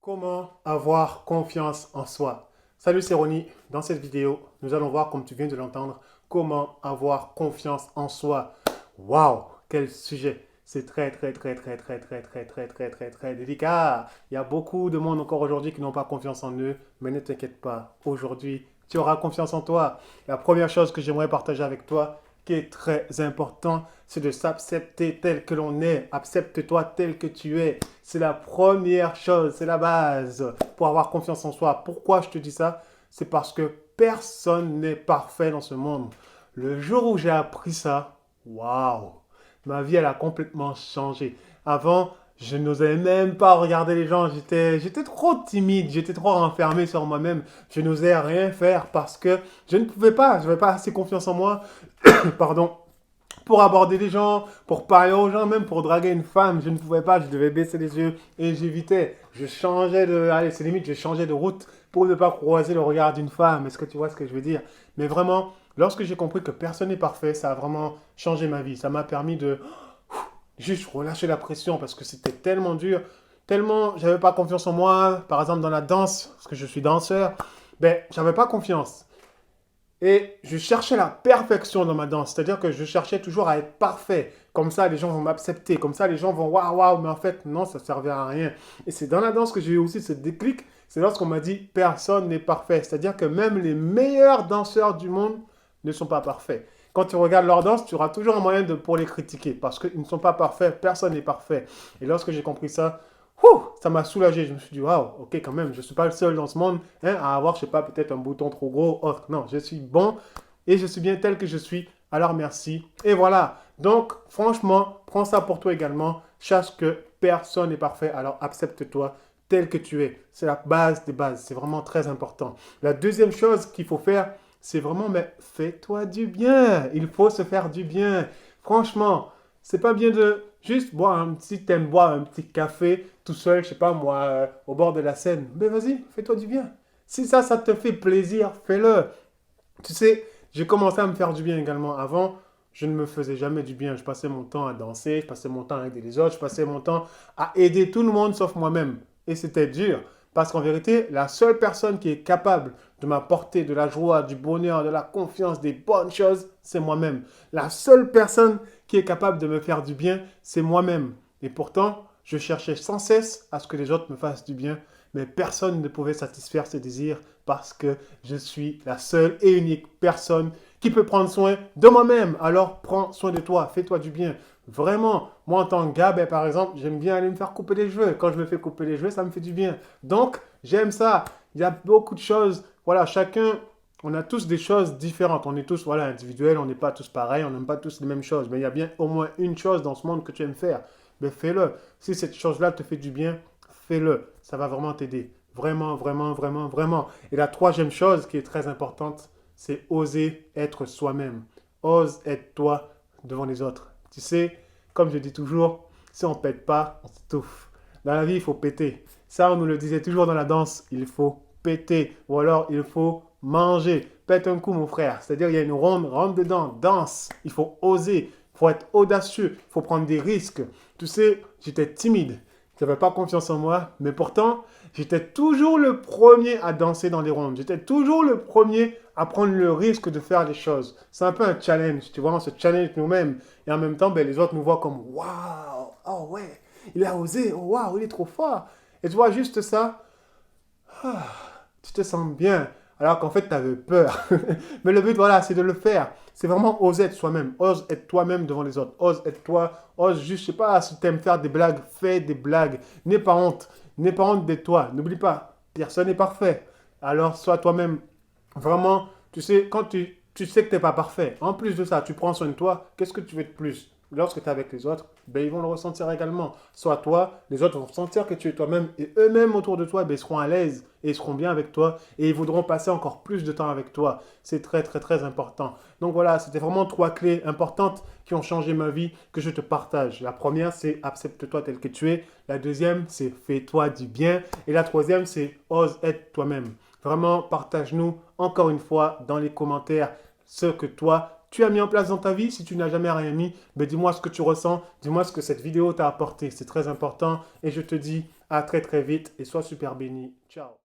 Comment avoir confiance en soi? Salut, c'est Ronnie. Dans cette vidéo, nous allons voir, comme tu viens de l'entendre, comment avoir confiance en soi. Waouh, quel sujet! C'est très délicat. Il y a beaucoup de monde encore aujourd'hui qui n'ont pas confiance en eux, mais ne t'inquiète pas. Aujourd'hui, tu auras confiance en toi. La première chose que j'aimerais partager avec toi, qui est très important, c'est de s'accepter tel que l'on est. Accepte-toi tel que tu es. C'est la première chose, c'est la base pour avoir confiance en soi. Pourquoi je te dis ça? C'est parce que personne n'est parfait dans ce monde. Le jour où j'ai appris ça, waouh, ma vie elle a complètement changé. Avant, je n'osais même pas regarder les gens. J'étais trop timide, j'étais trop renfermé sur moi-même. Je n'osais rien faire parce que je ne pouvais pas. Je n'avais pas assez confiance en moi. Pardon, pour aborder les gens, pour parler aux gens, même pour draguer une femme, je ne pouvais pas, je devais baisser les yeux et j'évitais. Je changeais de, allez, c'est limite, je changeais de route pour ne pas croiser le regard d'une femme. Est-ce que tu vois ce que je veux dire? Mais vraiment, lorsque j'ai compris que personne n'est parfait, ça a vraiment changé ma vie. Ça m'a permis de juste relâcher la pression parce que c'était tellement dur, tellement j'avais pas confiance en moi. Par exemple, dans la danse, parce que je suis danseur, ben, j'avais pas confiance. Et je cherchais la perfection dans ma danse, c'est-à-dire que je cherchais toujours à être parfait. Comme ça, les gens vont m'accepter, comme ça, les gens vont waouh, waouh, mais en fait, non, ça ne servait à rien. Et c'est dans la danse que j'ai eu aussi ce déclic, c'est lorsqu'on m'a dit personne n'est parfait. C'est-à-dire que même les meilleurs danseurs du monde ne sont pas parfaits. Quand tu regardes leur danse, tu auras toujours un moyen pour les critiquer parce qu'ils ne sont pas parfaits, personne n'est parfait. Et lorsque j'ai compris ça, ça m'a soulagé. Je me suis dit, waouh, ok, quand même, je ne suis pas le seul dans ce monde à avoir, je sais pas, peut-être un bouton trop gros, autre. Non, je suis bon et je suis bien tel que je suis. Alors merci. Et voilà. Donc, franchement, prends ça pour toi également. Sache que personne n'est parfait. Alors, accepte-toi tel que tu es. C'est la base des bases. C'est vraiment très important. La deuxième chose qu'il faut faire, c'est vraiment, mais fais-toi du bien. Il faut se faire du bien. Franchement, c'est pas bien de juste boire un petit, t'aimes boire un petit café tout seul, je sais pas moi, au bord de la Seine. Mais vas-y, fais-toi du bien. Si ça te fait plaisir, fais-le. Tu sais, j'ai commencé à me faire du bien également. Avant, je ne me faisais jamais du bien. Je passais mon temps à danser, je passais mon temps à aider les autres, je passais mon temps à aider tout le monde sauf moi-même. Et c'était dur. Parce qu'en vérité, la seule personne qui est capable de m'apporter de la joie, du bonheur, de la confiance, des bonnes choses, c'est moi-même. La seule personne qui est capable de me faire du bien, c'est moi-même. Et pourtant, je cherchais sans cesse à ce que les autres me fassent du bien, mais personne ne pouvait satisfaire ce désir parce que je suis la seule et unique personne qui peut prendre soin de moi-même. Alors prends soin de toi, fais-toi du bien. Vraiment, moi en tant que gars, ben, par exemple, j'aime bien aller me faire couper les cheveux. Quand je me fais couper les cheveux, ça me fait du bien. Donc, j'aime ça. Il y a beaucoup de choses. Voilà, chacun, on a tous des choses différentes. On est tous, voilà, individuels, on n'est pas tous pareils, on n'aime pas tous les mêmes choses. Mais il y a bien au moins une chose dans ce monde que tu aimes faire. Ben, fais-le. Si cette chose-là te fait du bien, fais-le. Ça va vraiment t'aider. Vraiment, vraiment, vraiment, vraiment. Et la troisième chose qui est très importante, c'est oser être soi-même. Ose être toi devant les autres. Tu sais, comme je dis toujours, si on ne pète pas, on s'étouffe. Dans la vie, il faut péter. Ça, on nous le disait toujours dans la danse, il faut péter. Ou alors, il faut manger. Pète un coup, mon frère. C'est-à-dire, il y a une ronde, rentre dedans, danse. Il faut oser. Il faut être audacieux. Il faut prendre des risques. Tu sais, j'étais timide. Je n'avais pas confiance en moi, mais pourtant, j'étais toujours le premier à danser dans les rondes. J'étais toujours le premier à prendre le risque de faire les choses. C'est un peu un challenge, tu vois, on se challenge nous-mêmes. Et en même temps, ben, les autres nous voient comme waouh, oh ouais, il a osé, oh waouh, il est trop fort. Et tu vois, juste ça, ah, tu te sens bien. Alors qu'en fait, tu avais peur. Mais le but, voilà, c'est de le faire. C'est vraiment oser être soi-même. Ose être toi-même devant les autres. Ose être toi. Ose juste, je sais pas, si tu aimes faire des blagues, fais des blagues. N'aie pas honte. N'aie pas honte de toi. N'oublie pas, personne n'est parfait. Alors, sois toi-même. Vraiment, tu sais, quand tu sais que tu n'es pas parfait, en plus de ça, tu prends soin de toi, qu'est-ce que tu veux de plus? Lorsque tu es avec les autres, ben, ils vont le ressentir également. Soit toi, les autres vont sentir que tu es toi-même et eux-mêmes autour de toi, ben, ils seront à l'aise et ils seront bien avec toi et ils voudront passer encore plus de temps avec toi. C'est très, très, très important. Donc voilà, c'était vraiment trois clés importantes qui ont changé ma vie que je te partage. La première, c'est accepte-toi tel que tu es. La deuxième, c'est fais-toi du bien. Et la troisième, c'est ose être toi-même. Vraiment, partage-nous encore une fois dans les commentaires ce que toi, tu as mis en place dans ta vie. Si tu n'as jamais rien mis, ben dis-moi ce que tu ressens. Dis-moi ce que cette vidéo t'a apporté. C'est très important. Et je te dis À très très vite et sois super béni. Ciao.